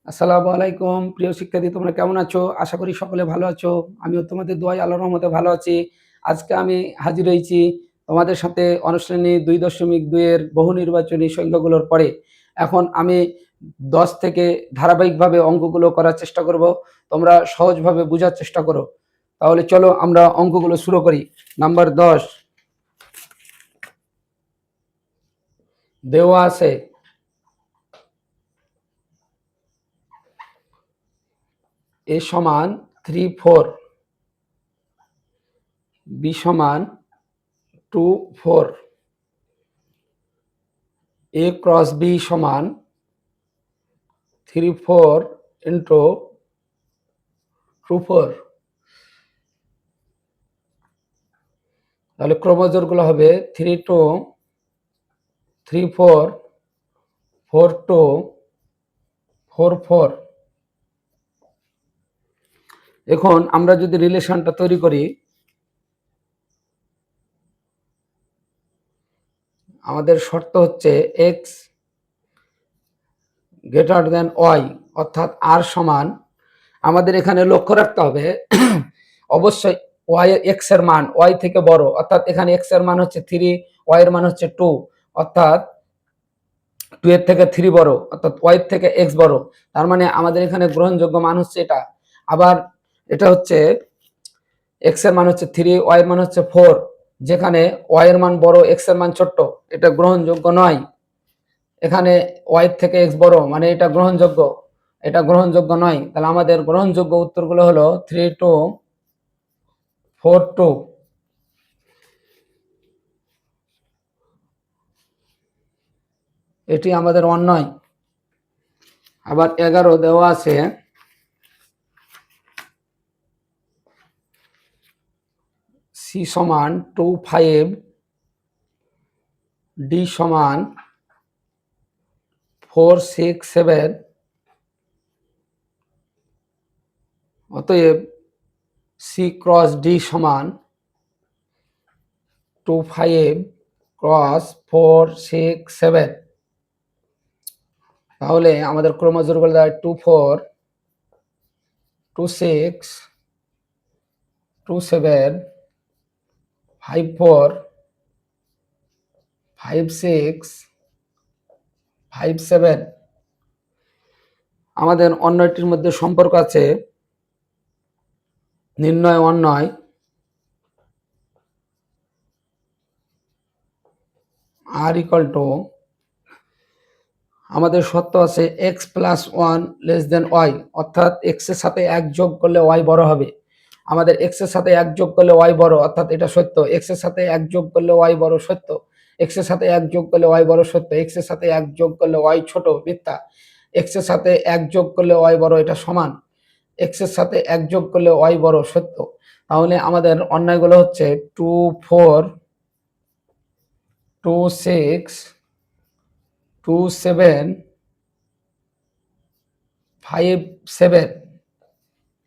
আসসালামু আলাইকুম প্রিয় শিক্ষার্থী, তোমরা কেমন আছো? আশা করি সকলে ভালো আছো। আমিও তোমাদের দোয়ায় আল্লাহর রহমতে ভালো আছি। আজকে আমি হাজির হয়েছি তোমাদের সাথে অনুশ্রেণী ২.২ এর বহু নির্বাচনী সংখ্যাগুলোর পরে। এখন আমি ১০ থেকে ধারাবাহিকভাবে অঙ্কগুলো করার চেষ্টা করব। তোমরা সহজভাবে বোঝার চেষ্টা করো। তাহলে চলো আমরা অঙ্কগুলো শুরু করি। নাম্বার ১০ দেওয়া আছে a সমান 3, 4, b সমান 2, 4, a ক্রস b সমান 3, 4 into 2, 4। তাহলে ক্রমজোড়গুলো হবে 3, 2, 3, 4, 4, 2, 4, 4। এখন আমরা যদি রিলেশনটা তৈরি করি, আমাদের শর্ত হচ্ছে x গ্রেটার দেন y, অর্থাৎ r সমান, আমাদের এখানে লক্ষ্য রাখতে হবে অবশ্যই y x এর মান y থেকে বড়, অর্থাৎ এখানে x এর মান হচ্ছে 3, y এর মান হচ্ছে 2, অর্থাৎ 2 এর থেকে 3 বড়, অর্থাৎ y এর থেকে x বড়। তার মানে আমাদের এখানে গ্রহণযোগ্য মান হচ্ছে এটা। আবার এটা হচ্ছে x এর মান হচ্ছে 3, y এর মান হচ্ছে 4, যেখানে y এর মান বড়, x এর মান ছোট, এটা গ্রহণযোগ্য নয়। এখানে y এর থেকে x বড়, মানে এটা গ্রহণযোগ্য, এটা গ্রহণযোগ্য নয়। তাহলে আমাদের গ্রহণযোগ্য উত্তরগুলো হলো 3, 2, 4, 2। এটি আমাদের অন্যয়। আবার 11 দেওয়া আছে c সমান 2, 5, d সমান 4, 6, 7। অতএব c ক্রস d সমান 2, 5 ক্রস 4, 6, 7। তাহলে আমাদের ক্রমজোড়গুলো দাঁড়ায় 2, 4, 2, 6, 2, 7, 5, 4, 5, 6, 5, 7। আমাদের অন্যটির মধ্যে সম্পর্ক আছে নির্ণয় অন্যয়। r ইকুয়াল টু, আমাদের শর্ত আছে x plus 1 less than y, অর্থাৎ x এর সাথে 1 যোগ করলে y বড় হবে। আমাদের x এর সাথে 1 যোগ করলে y বড়, অর্থাৎ এটা সত্য। x এর সাথে 1 যোগ করলে y বড়, সত্য। x এর সাথে 1 যোগ করলে y বড়, সত্য। x এর সাথে 1 যোগ করলে y ছোট, মিথ্যা। x এর সাথে 1 যোগ করলে y বড়, এটা সমান। x এর সাথে 1 যোগ করলে y বড়, সত্য। তাহলে আমাদের অন্যায়গুলো হচ্ছে 2, 4, 2, 6, 2, 7, 5, 7।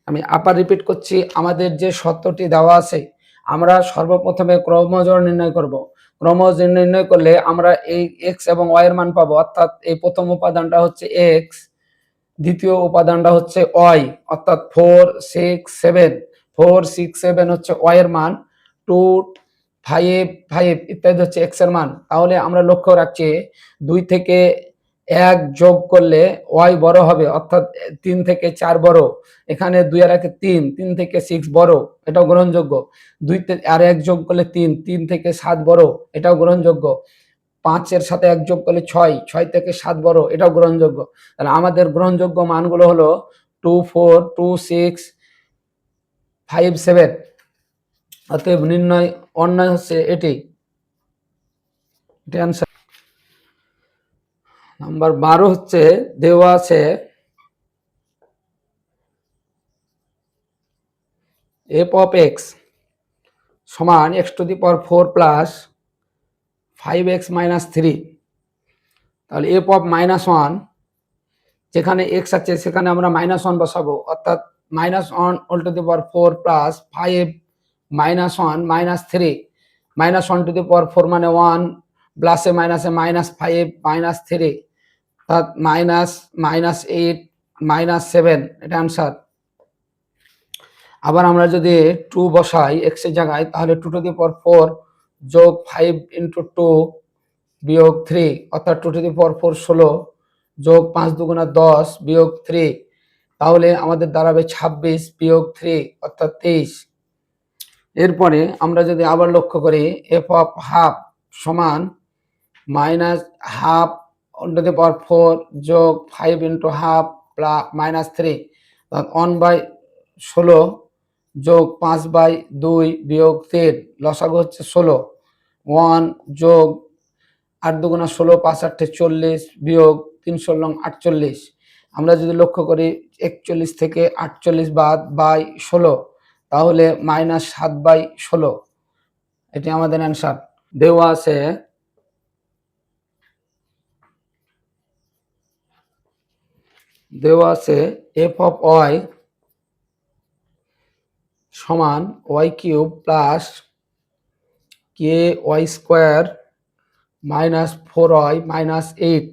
আমি আবার রিপিট করছি, আমাদের যে শর্তটি দেওয়া আছে, আমরা সর্বপ্রথমে ক্রমজোড় নির্ণয় করব। ক্রমজোড় নির্ণয় করলে আমরা এই x এবং y এর মান পাবো, অর্থাৎ এই প্রথম উপাদানটা হচ্ছে x, দ্বিতীয় উপাদানটা হচ্ছে y, অর্থাৎ 4, 6, 7। 4, 6, 7 হচ্ছে y এর মান, 2, 5, 5 ইত্যাদি হচ্ছে x এর মান। তাহলে আমরা লক্ষ্য রাখছি 2 থেকে 1 যোগ করলে y বড় হবে, অর্থাৎ 3 থেকে 4 বড়। এখানে 2 আর 1 3, 3 থেকে 6 বড়, এটাও গ্রহণযোগ্য। 2 আর 1 যোগ করলে 3, 3 থেকে 7 বড়, এটাও গ্রহণযোগ্য। 5 এর সাথে 1 যোগ করলে 6, 6 থেকে 7 বড়, এটাও গ্রহণযোগ্য। তাহলে আমাদের গ্রহণযোগ্য মানগুলো হলো 2, 4, 2, 6, 5, 7। অতএব নির্ণয় অন্যায় হচ্ছে এটি। অ্যান্সার। নাম্বার 12 হচ্ছে দেওয়া আছে f of x সমান x to the power 4 plus 5x minus 3। তাহলে f of -1, যেখানে x আছে সেখানে আমরা -1 বসাবো, অর্থাৎ -1 all to the power 4 plus 5 -1 -3। -1 to the power 4 মানে 1, প্লাসে মাইনাসে -5 -3, অর্থাৎ -8 -7 এটা অ্যান্সার। আবার আমরা যদি 2 বসাই x এর জায়গায় তাহলে 2^4 যোগ 5 × 2 বিয়োগ 3 অর্থাৎ 2^4 16 যোগ 5 × 2 = 10 বিয়োগ 3 তাহলে আমাদের দাঁড়াবে 26 বিয়োগ 3 অর্থাৎ 23। এরপরে আমরা যদি আবার লক্ষ্য করি f অফ হাফ সমান -half ×4 যোগ 5 × হাফ -3 অর্থাৎ 1/16 যোগ 5/2 বিয়োগ 3 লসাগু হচ্ছে 16 1 যোগ 8 × 2 = 16 5 × 8 = 40 বিয়োগ 3 × 16 = 48। আমরা যদি লক্ষ্য করি 41 থেকে 48 বাদ বাই 16 তাহলে -7/16 এটি আমাদের অ্যান্সার। দেওয়া আছে f অফ y সমান y³ প্লাস ky² -4y -8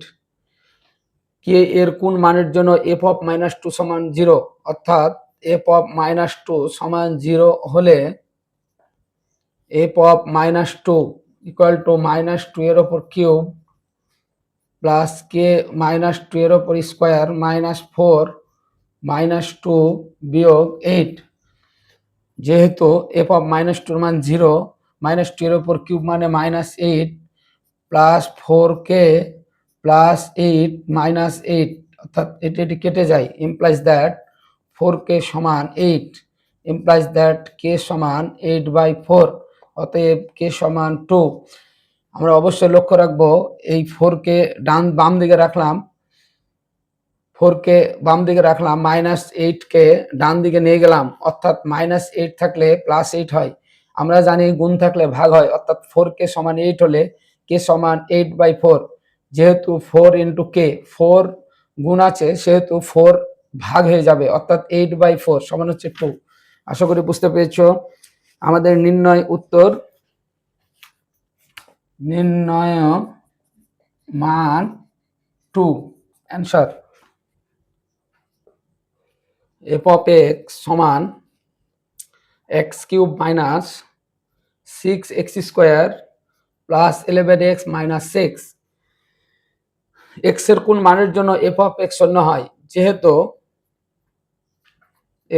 কে এর কোন মানের জন্য f অফ -2 সমান 0 অর্থাৎ f অফ -2 সমান 0 হলে f অফ -2 ইকুয়াল টু -2 এর উপর কিউব প্লাস কে -2 এর উপর স্কোয়ার -4 -2 বিয়োগ 8। যেহেতু f অফ -2 মান 0 -2 এর উপর কিউব মানে -8 প্লাস 4k প্লাস 8 -8 অর্থাৎ এটি কেটে যায় ইমপ্লাইজ দ্যাট 4k সমান 8 ইমপ্লাইজ দ্যাট k সমান 8/4 অতএব k সমান 2। আমরা অবশ্যই লক্ষ্য রাখবো এই 4k বাম দিকে রাখলাম, 4k বাম দিকে রাখলাম, -8k ডান দিকে নিয়ে গেলাম অর্থাৎ -8 থাকলে +8 হয়। আমরা জানি গুণ থাকলে ভাগ হয় অর্থাৎ 4k সমান 8 হলে k সমান 8/4। যেহেতু 4 × k 4 গুণ আছে সেহেতু 4 ভাগ হয়ে যাবে অর্থাৎ 8/4 সমান হচ্ছে 2। আশা করি বুঝতে পেরেছো। আমাদের নির্ণয় মান 2 অ্যান্সার। f of x সমান x³ - 6x² plus 11x - 6। x এর কোন মানের জন্য f of x শূন্য হয়? যেহেতু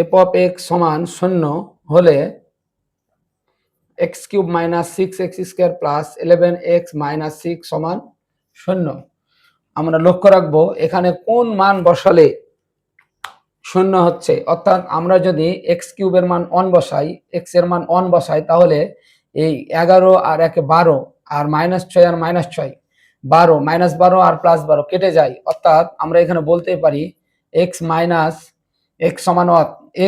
f of x সমান 0 হলে x³ - 6x² প্লাস 11x - 6 সমান 0। আমরা লক্ষ্য রাখবো এখানে কোন মান বসালে 0 হচ্ছে, অর্থাৎ আমরা যদি x³ এর মান 1 বসাই, x এর মান 1 বসাই তাহলে এই 11 আর 1 12 আর -6 আর -6 12 -12 আর +12 কেটে যায় অর্থাৎ আমরা এখানে বলতে পারি x সমান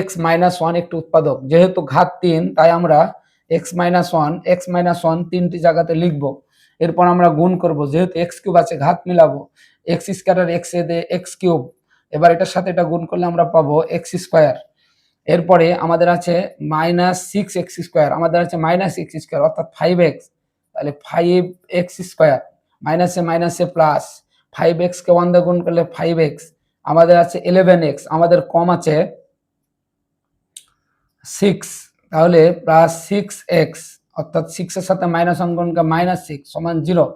x -1 একটি উৎপাদক। যেহেতু ঘাত 3 তাই আমরা x -1 তিনটি জায়গাতে লিখব। এরপর আমরা গুণ করব, যেহেতু x³ আছে ঘাত মিলাবো, x² আর x এ দিয়ে x³, এবার এটার সাথে এটা গুণ করলে আমরা পাবো x²। এরপরে আমাদের আছে -6x², আমাদের আছে -x² অর্থাৎ 5x, তাহলে 5x², মাইনাসে মাইনাসে প্লাস 5x কে 1 দিয়ে গুণ করলে 5x, আমাদের আছে 11x, আমাদের কম আছে 6, তাহলে +6x অর্থাৎ 6 এর সাথে -1 গুণ করলে -6 সমান 0।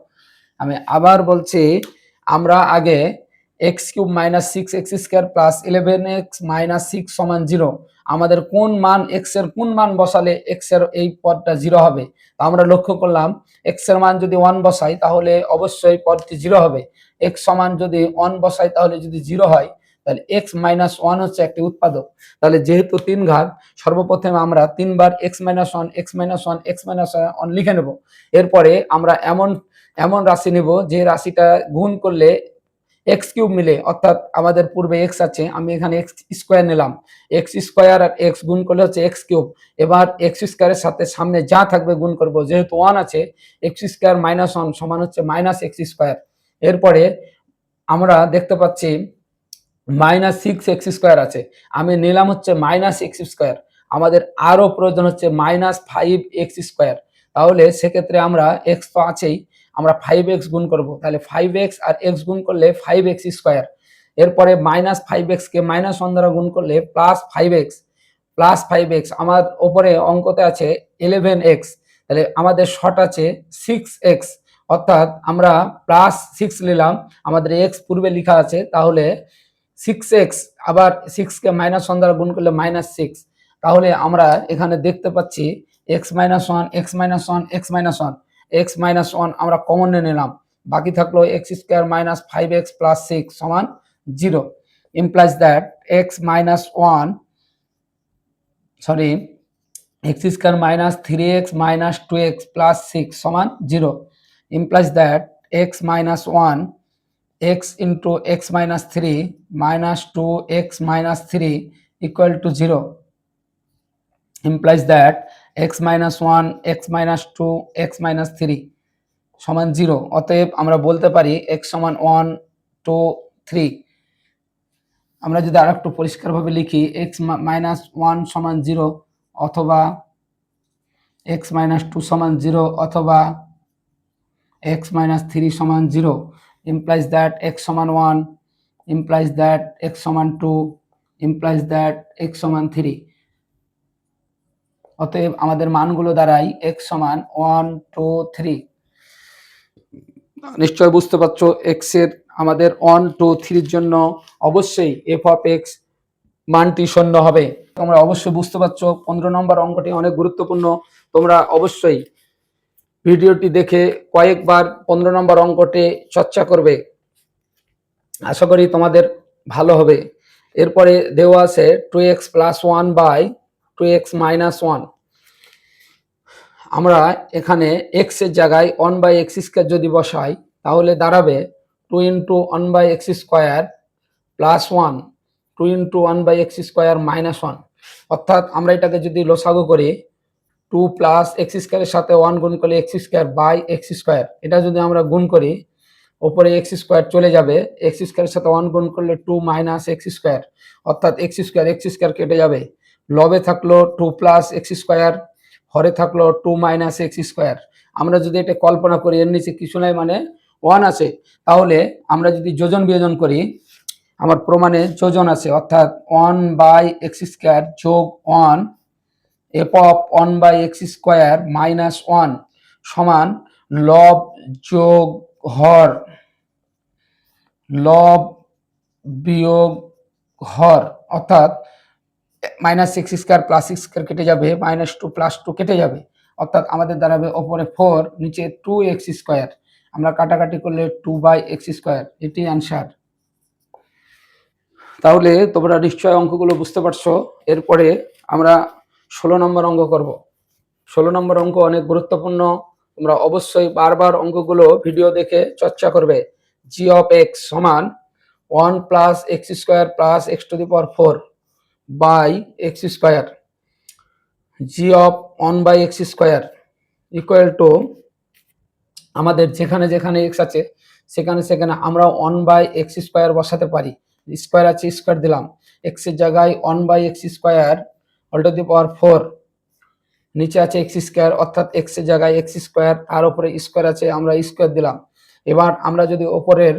আমি আবার বলছি, আমরা আগে x³ - 6x² প্লাস 11x - 6 সমান 0, আমাদের কোন মান x এর কোন মান বসালে x এর এই পদটা 0 হবে? আমরা লক্ষ্য করলাম x এর মান যদি 1 বসাই তাহলে অবশ্যই পদটি 0 হবে। x সমান যদি 1 বসাই তাহলে যদি 0 হয় তাহলে x - 1 হচ্ছে একটি উৎপাদক। তাহলে যেহেতু 3 ঘাত, সর্বপ্রথমে আমরা 3 বার x - 1 x - 1 x - 1 লিখে নেব। এরপরে আমরা এমন রাশি নেব যে রাশিটা গুণ করলে x³ মিলে, অর্থাৎ আমাদের পূর্বে x আছে, আমি এখানে x² নিলাম, x² আর x গুণ করলে হচ্ছে x³। এবার x² এর সাথে সামনে যা থাকবে গুণ করব, যেহেতু 1 আছে x² - 1 সমান হচ্ছে -x²। এরপরে আমরা দেখতে পাচ্ছি -6x² আছে, আমি নিলাম হচ্ছে -x², আমাদের আরো প্রয়োজন হচ্ছে -5x²। তাহলে সেক্ষেত্রে আমরা x তো আছেই, আমরা 5x গুণ করব, তাহলে 5x আর x গুণ করলে 5x²। এরপরে -5x কে -1 দ্বারা গুণ করলে +5x আমার উপরে অঙ্কতে আছে 11x, তাহলে আমাদের শর্ট আছে 6x, অর্থাৎ আমরা +6 নিলাম, আমাদের x পূর্বে লেখা আছে, তাহলে 6x আবার 6 কে -1 দ্বারা গুণ করলে -6, তাহলে আমরা এখানে দেখতে পাচ্ছি x - 1 x - 1 x - 1 x - 1 আমরা কমন নিয়ে নিলাম, বাকি থাকলো x² - 5x + 6 = 0, implies that x - 1 x² - 3x - 2x + 6 = 0, implies that x - 1 x into x - 3 minus 2x - 3 equal to 0, implies that x - 1 x - 2 x - 3 সমান 0। অতএব আমরা বলতে পারি x সমান 1 2 3। আমরা যদি আরেকটু পরিষ্কারভাবে লিখি x - 1 সমান 0 অথবা x - 2 সমান 0 অথবা x - 3 সমান 0, implies that x সমান 1, implies that x সমান 2, implies that x সমান 3। অতএব আমাদের মানগুলো দাঁড়ায় x সমান 1 2 3। নিশ্চয় বুঝতে পারছো x এর আমাদের 1 2 3 এর জন্য অবশ্যই f of x মানটি 0 হবে। তোমরা অবশ্যই বুঝতে পারছো 15 নম্বর অঙ্কটি অনেক গুরুত্বপূর্ণ, তোমরা অবশ্যই ভিডিওটি দেখে কয়েকবার 15 নম্বর অঙ্কটি চর্চা করবে, আশা করি তোমাদের ভালো হবে। এরপরে দেওয়া আছে 2x + 1 / 2x - 1, আমরা এখানে x এর জায়গায় 1/x² যদি বসাই তাহলে দাঁড়াবে 2 × 1/x² + 1 2 × 1/x² - 1, অর্থাৎ আমরা এটাকে যদি লসাগু করি 2 + x² এর সাথে 1 গুণ করলে x²/x², এটা যদি আমরা গুণ করি উপরে x² চলে যাবে, x² এর সাথে 1 গুণ করলে 2 - x², অর্থাৎ x² কেটে যাবে, লবে থাকলো 2 + x², হরে থাকলো 2 - x²। আমরা যদি এটা কল্পনা করি এর নিচে কিছু নাই মানে 1 আছে, তাহলে আমরা যদি যোজন বিয়োজন করি, আমার প্রমাণে যোজন আছে, অর্থাৎ 1/x² যোগ 1 f of 1/x² - 1 সমান লব যোগ হর, লব বিয়োগ হর, অর্থাৎ -x² + x² কেটে যাবে, -2 + 2 কেটে যাবে, অর্থাৎ আমাদের দাঁড়াবে ওপরে 4 নিচে 2x², আমরা কাটাকাটি করলে 2/x², এটি অ্যান্সার। তাহলে তোমরা নিশ্চয় অঙ্কগুলো বুঝতে পারছো। এরপরে আমরা 16 নম্বর অঙ্ক করব। 16 নম্বর অঙ্ক অনেক গুরুত্বপূর্ণ, তোমরা অবশ্যই বারবার অঙ্কগুলো ভিডিও দেখে চর্চা করবে। g of x সমান 1 + x² + x⁴ x², g of 1/x² equal to, আমাদের যেখানে যেখানে x আছে সেখানে সেখানে আমরা 1/x² বসাতে পারি, স্কোয়ার আছে স্কোয়ার দিলাম, x এর জায়গায় 1/x², নিচে আছে x², অর্থাৎ x এর জায়গায় x², তার উপরে স্কোয়ার আছে আমরা স্কোয়ার দিলাম। এবার আমরা যদি উপরের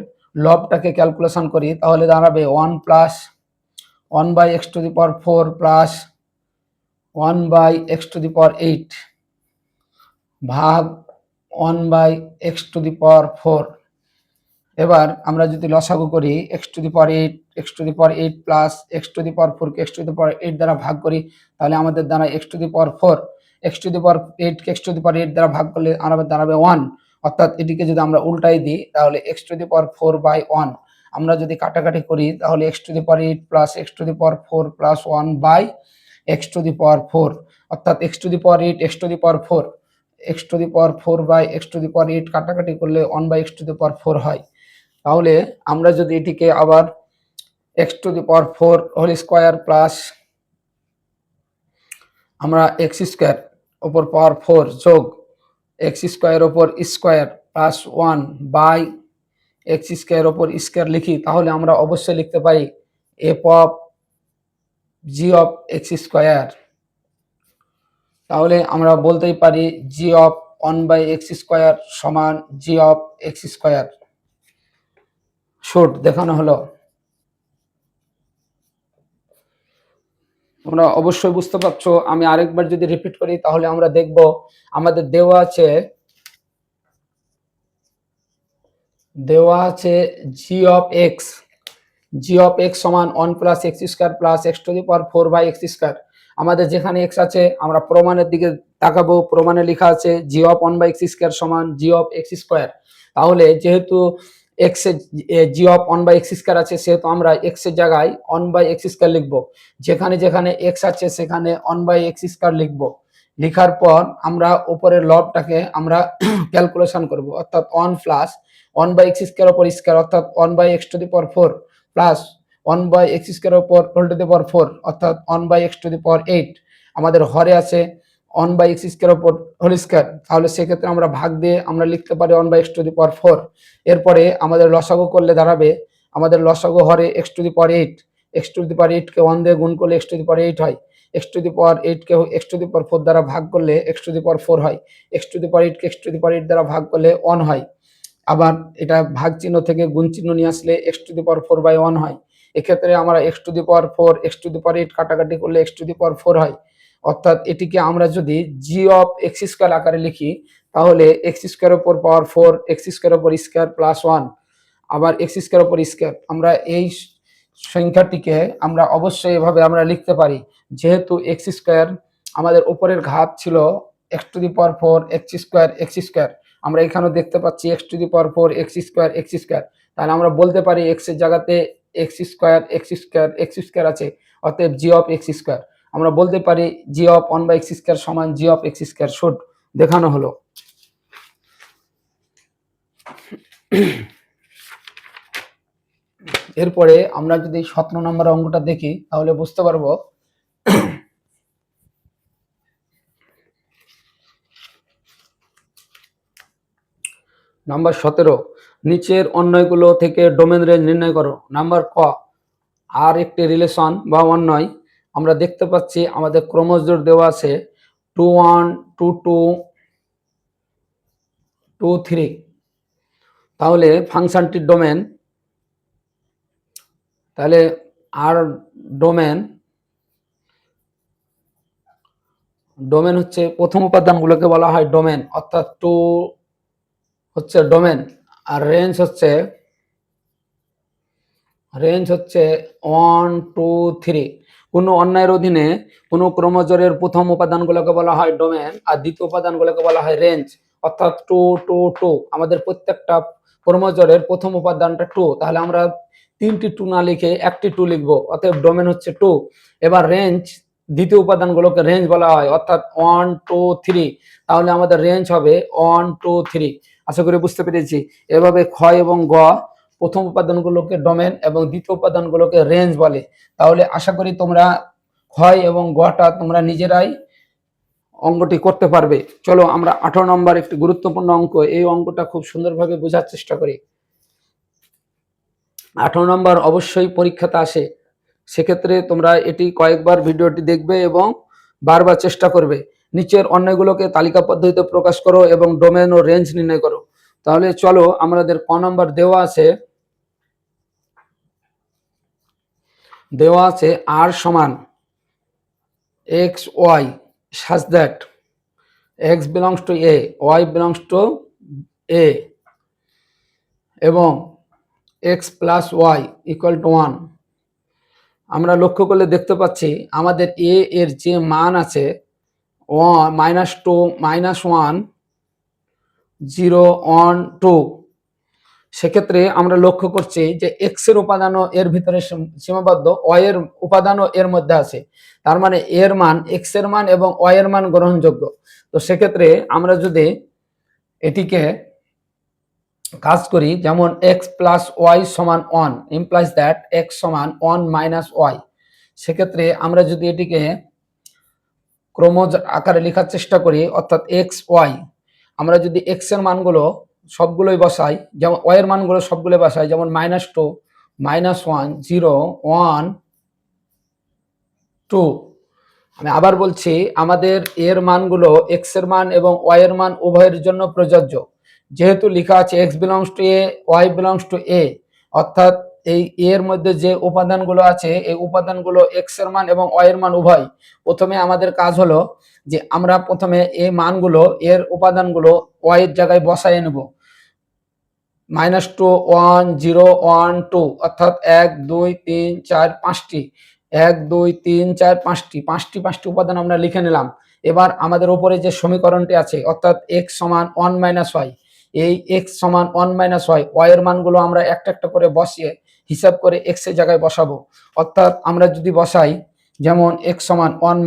লবটাকে ক্যালকুলেশন করি তাহলে দাঁড়াবে 1 + 1/x⁴ প্লাস 1/x⁸ ভাগ 1/x⁴। এবার আমরা যদি লসাগু করি x⁸ প্লাস x⁴ কে x⁸ দ্বারা ভাগ করি তাহলে আমাদের দ্বারা x⁴, x⁸ কে x⁸ দ্বারা ভাগ করলে আমাদের দাঁড়াবে 1, অর্থাৎ এটিকে যদি আমরা উল্টাই দিই তাহলে x⁴/1, আমরা যদি কাটাকাটি করি তাহলে x⁸ plus x⁴ plus 1/x⁴, অর্থাৎ x⁴, x⁴/x⁴ কাটাকাটি করলে 1/x⁴ হয়। তাহলে আমরা যদি এটিকে আবার x⁴ হোল স্কয়ার প্লাস আমরা x² উপর পাওয়ার 4 যোগ x² উপর স্কয়ার প্লাস 1/x² উপর স্কয়ার লিখি, তাহলে আমরা অবশ্যই লিখতে পারি f of g of x²। তাহলে আমরা বলতেই পারি g of 1/x² সমান g of x²। শর্ট দেখানো হলো। তোমরা অবশ্যই বুঝতে পারছো। আমি আরেকবার যদি রিপিট করি তাহলে আমরা দেখব আমাদের দেওয়া আছে g of x সমান 1 plus X square plus X to the power 4 by x square. আমাদের যেখানে এক্স আছে আমরা প্রমাণের দিকে তাকাবো। প্রমাণে লেখা আছে g of 1 by x square সমান g of x স্কোয়ার। তাহলে যেহেতু এক্স এর g of 1 by x square আছে, সেহেতু আমরা এক্স এর জায়গায় 1 বাই এক্স স্কোয়ার লিখবো। যেখানে যেখানে এক্স আছে সেখানে 1 বাই এক্স স্কোয়ার লিখবো। লিখার পর আমরা উপরের লবটাকে আমরা ক্যালকুলেশন করব, অর্থাৎ 1 প্লাস 1 বাই এক্স স্কোয়ার উপর স্কোয়ার অর্থাৎ 1 by x to the power 4 plus 1 by x square উপর হোল টু দি পাওয়ার 4 অর্থাৎ 1 by x to the power 8। আমাদের হরে আছে 1 বাই এক্স স্কোয়ার উপর হোল স্কোয়ার, তাহলে সেক্ষেত্রে আমরা ভাগ দিয়ে আমরা লিখতে পারি 1 by x to the power 4। এরপরে আমাদের লসাগু করলে দাঁড়াবে, আমাদের লসাগু হরে x to the power 8, x to the power 8 কে 1 দিয়ে গুণ করলে এক্স টু দি পাওয়ার 8 হয়। এক্স টু দি পাওয়ার 8 কে এক্স টু দি পাওয়ার 4 দ্বারা ভাগ করলে এক্স টু দি পাওয়ার 4 হয়। এক্স টু দি পাওয়ার 8 কে এক্স টু দি পাওয়ার 8 দ্বারা ভাগ করলে 1 হয়। আবার এটা ভাগ চিহ্ন থেকে গুণ চিহ্ন নিয়ে আসলে x to the power 4 by 1 হয়। এক্ষেত্রে আমরা x to the power 4 x to the power 8 কাটাকাটি করলে এক্স টু দি পাওয়ার 4 হয়। অর্থাৎ এটিকে আমরা যদি g of x স্কয়ার আকারে লিখি তাহলে এক্স স্কয়ার উপর পাওয়ার 4 এক্স স্কয়ার উপর স্কয়ার প্লাস 1 আবার এক্স স্কয়ার উপর স্কয়ার। আমরা এই সংখ্যাটিকে আমরা অবশ্যই এভাবে আমরা লিখতে পারি, যেহেতু এক্স স্কয়ার আমাদের উপরের ঘাত ছিল x to the power 4 x square. আমরা এখানেও দেখতে পাচ্ছি x to the power 4 x square. তাহলে আমরা বলতে পারি এক্স এর জায়গাতে এক্স স্কয়ার আছে, অতএব g of x স্কয়ার। আমরা বলতে পারি g of 1 by x square সমান g of x স্কয়ার। শুড দেখানো হলো। এরপরে আমরা যদি 17 নম্বর অঙ্কটা দেখি তাহলে বুঝতে পারবো। নাম্বার 17, নিচের অন্যয়গুলো থেকে ডোমেন রেঞ্জ নির্ণয় করো। নাম্বার ক, আর একটি রিলেশন বা অন্যয় আমরা দেখতে পাচ্ছি আমাদের ক্রোমোজোর দেওয়া আছে 21, 22, 23। তাহলে ফাংশনটির ডোমেন, তাহলে আর ডোমেন হচ্ছে প্রথম উপাদানগুলোকে বলা হয় ডোমেন, অর্থাৎ 2 হচ্ছে ডোমেন। আর রেঞ্জ হচ্ছে 1, 2, 3। কোনো অন্যায়ের অধীনে কোনো ক্রোমোজোরের প্রথম উপাদানগুলোকে বলা হয় ডোমেন আর দ্বিতীয় উপাদানগুলোকে বলা হয় রেঞ্জ, অর্থাৎ 2, 2, 2। আমাদের প্রত্যেকটা ক্রোমোজোরের প্রথম উপাদানটা 2, তাহলে আমরা 3টি 2 না লিখে একটি 2 লিখবো, অতএব ডোমেন হচ্ছে 2। এবার রেঞ্জ, দ্বিতীয় উপাদানগুলোকে রেঞ্জ বলা হয়, অর্থাৎ 1, 2, 3। তাহলে আমাদের রেঞ্জ হবে 1, 2, 3। আশা করি বুঝতে পেরেছি। এভাবে খ এবং গ প্রথম উপাদানগুলোকে ডোমেন এবং দ্বিতীয় উপাদানগুলোকে রেঞ্জ বলে। তাহলে আশা করি তোমরা ক্ষয় এবং গটা তোমরা নিজেরাই অঙ্কটি করতে পারবে। চলো আমরা 18 নম্বর একটি গুরুত্বপূর্ণ অঙ্ক, এই অঙ্কটা খুব সুন্দরভাবে বোঝার চেষ্টা করি। 18 নম্বর অবশ্যই পরীক্ষাতে আসে, সেক্ষেত্রে তোমরা এটি কয়েকবার ভিডিওটি দেখবে এবং বারবার চেষ্টা করবে। নিচের অন্যগুলোকে তালিকা পদ্ধতিতে প্রকাশ করো এবং ডোমেন ও রেঞ্জ নির্ণয় করো। তাহলে চলো আমাদের ক নম্বর দেওয়া আছে আর সমান x y such that x belongs to a, y belongs to a এবং x plus y equal to 1। আমরা লক্ষ্য করলে দেখতে পাচ্ছি আমাদের a এর যে মান আছে -2, -1, 0, 1, 2, সেক্ষেত্রে আমরা লক্ষ্য করছি যে x এর উপাদানও এর ভিতরে সীমাবদ্ধ, y এর উপাদানও এর মধ্যে আছে। তার মানে এর মান, x এর মান এবং y এর মান গ্রহণযোগ্য। তো সেক্ষেত্রে আমরা যদি এটিকে কাজ করি, যেমন x plus y সমান 1 implies that x সমান 1 minus y। সেক্ষেত্রে আমরা যদি এটিকে ক্রমজ আকারে লেখার চেষ্টা করি, অর্থাৎ x y, আমরা যদি x এর মানগুলো সবগুলোই বসাই, যেমন y এর মানগুলো সবগুলো বসাই, যেমন -2, -1, 0, 1, 2। আমি আবার বলছি, আমাদের এর মানগুলো x এর মান এবং y এর মান উভয়ের জন্য প্রযোজ্য। যেহেতু লেখা আছে x belongs to a, y belongs to a, অর্থাৎ এই এর মধ্যে যে উপাদানগুলো আছে এই উপাদানগুলো এক্স এর মান এবং ওয়াই এর মান উভয়। প্রথমে আমাদের কাজ হলো যে আমরা প্রথমে এই মানগুলো এর উপাদানগুলো ওয়াই এর জায়গায় বসায় নেব। -2 1 0 1 2 অর্থাৎ 1 2 3 4 5টি 1 2 3 4 5টি উপাদান আমরা লিখে নিলাম। এবার আমাদের উপরে যে সমীকরণটি আছে অর্থাৎ x সমান 1 - y, এই x সমান 1 - y, y এর মানগুলো আমরা একটা একটা করে বসিয়ে হিসাব করে x এর জায়গায় বসাবো। অর্থাৎ আমরা যদি বসাই যেমন x সমান 1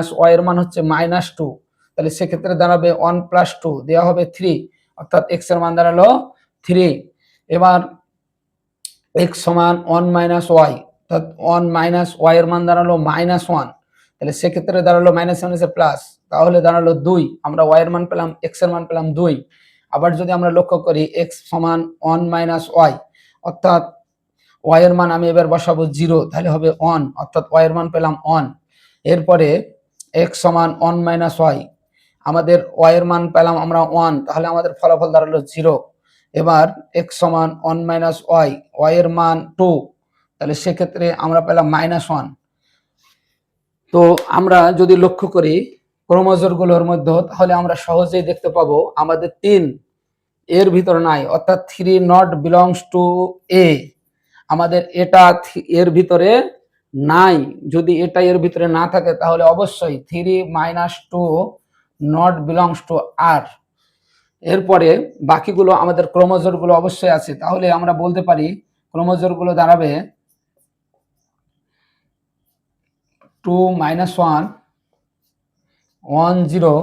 - y এর মান হচ্ছে -2, তাহলে সেক্ষেত্রে দাঁড়াবে 1 + 2 দেওয়া হবে 3, অর্থাৎ x এর মান দাঁড়ালো 3। এবার x সমান 1 - y, অর্থাৎ 1 - y এর মান দাঁড়ালো -1, তাহলে সেক্ষেত্রে দাঁড়ালো -1 প্লাস, তাহলে দাঁড়ালো 2। আমরা y এর মান পেলাম, x এর মান পেলাম 2। আবার যদি আমরা লক্ষ্য করি x সমান 1 - y, অর্থাৎ y এর মান আমি এবার বসাবো 0, তাহলে হবে 1, অর্থাৎ y এর মান পেলাম 1। এরপরে x সমান 1 - y, আমাদের y এর মান পেলাম আমরা 1, তাহলে আমাদের ফলাফল দাঁড়ালো 0। এবার x সমান 1 - y, y এর মান 2, তাহলে সেক্ষেত্রে আমরা পেলাম -1। তো আমরা যদি লক্ষ্য করি ক্রোমোজোমগুলোর মধ্যে, তাহলে আমরা সহজেই দেখতে পাবো আমাদের 3 এর ভিতরে নাই, অর্থাৎ 3 নট বিলংস টু এ, আমাদের এটা এর ভিতরে নাই। যদি এটা এর ভিতরে না থাকে তাহলে অবশ্যই 3 - 2 নট বিলংস টু আর। এরপরে বাকিগুলো আমাদের ক্রোমোজোমগুলো অবশ্যই আছে, তাহলে আমরা বলতে পারি ক্রোমোজোমগুলো দাঁড়াবে 2 - 1 1 0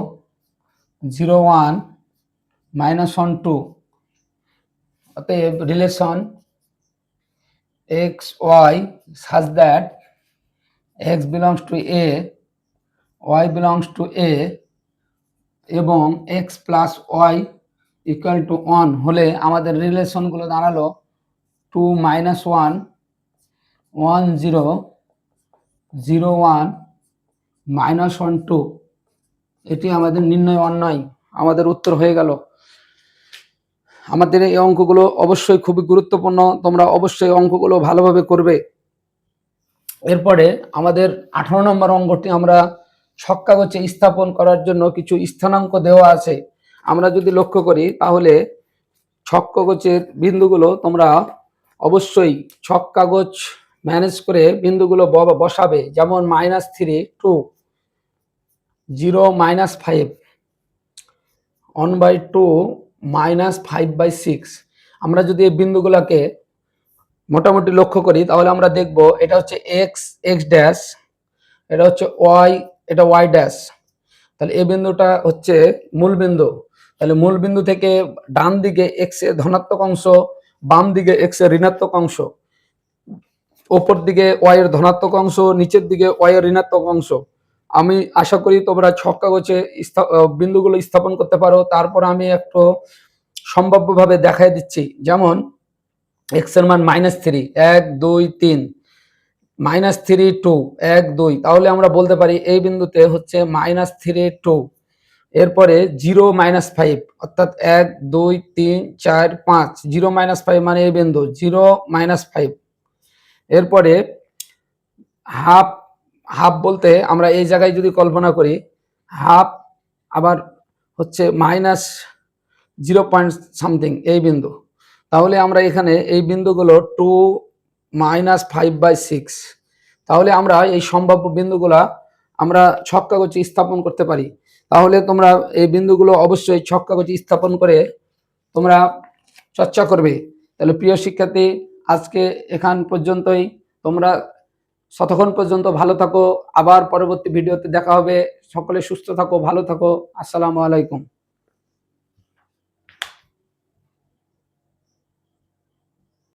0 1 -1 2। অতএব relation x y such that x belongs to a, y belongs to a এবং x plus y equal to 1 হলে আমাদের রিলেশনগুলো দাঁড়ালো 2 - 1 1 0 0 1 -1 2। এটি আমাদের নির্ণয় অন্যায়, আমাদের উত্তর হয়ে গেল। আমাদের এই অঙ্কগুলো অবশ্যই খুবই গুরুত্বপূর্ণ, তোমরা অবশ্যই অঙ্কগুলো ভালোভাবে করবে। এরপরে আমাদের 18 নম্বর অঙ্কটি আমরা ছক কাগজে স্থাপন করার জন্য কিছু স্থানাঙ্ক দেওয়া আছে। আমরা যদি লক্ষ্য করি তাহলে ছক কাগজের বিন্দুগুলো তোমরা অবশ্যই ছক কাগজ ম্যানেজ করে বিন্দুগুলো বসাবে। যেমন -3 2 0 -5 1/2 -5/6। আমরা যদি এই বিন্দুগুলোকে মোটামুটি লক্ষ্য করি তাহলে আমরা দেখব এটা হচ্ছে x ড্যাশ, এটা হচ্ছে y, এটা y ড্যাশ। তাহলে এই বিন্দুটা হচ্ছে মূল বিন্দু। তাহলে মূল বিন্দু থেকে ডান দিকে x এর ধনাত্মক অংশ, বাম দিকে x এর ঋণাত্মক অংশ, ওপর দিকে y এর ধনাত্মক অংশ, নিচের দিকে y এর ঋণাত্মক অংশ। আমি আশা করি তোমরা ছক কাগজে বিন্দুগুলো স্থাপন করতে পারো। তারপর আমি একটু সম্ভাব্যভাবে দেখাই দিচ্ছি। যেমন x এর মান -3 1 2 3, -3 2 1 2, তাহলে আমরা বলতে পারি এই বিন্দুতে হচ্ছে -3 2। এরপরে 0 -5 অর্থাৎ 1 2 3 4 5, 0 -5 মানে এই বিন্দু 0 -5। এরপরে হাফ, হাফ বলতে আমরা এই জায়গায় যদি কল্পনা করি হাফ, আবার হচ্ছে -0 পয়েন্ট সামথিং এই বিন্দু, তাহলে আমরা এখানে এই বিন্দুগুলো 2 -5/6। তাহলে আমরা এই সম্ভাব্য বিন্দুগুলা আমরা ছক কাগজে স্থাপন করতে পারি। তাহলে তোমরা এই বিন্দুগুলো অবশ্যই ছক কাগজে স্থাপন করে তোমরা চর্চা করবে। তাহলে প্রিয় শিক্ষার্থী, আজকে এখান পর্যন্তই। তোমরা ততক্ষণ পর্যন্ত ভালো থাকো, আবার পরবর্তী ভিডিওতে দেখা হবে। সকলে সুস্থ থাকো, ভালো থাকো। আসসালামু আলাইকুম।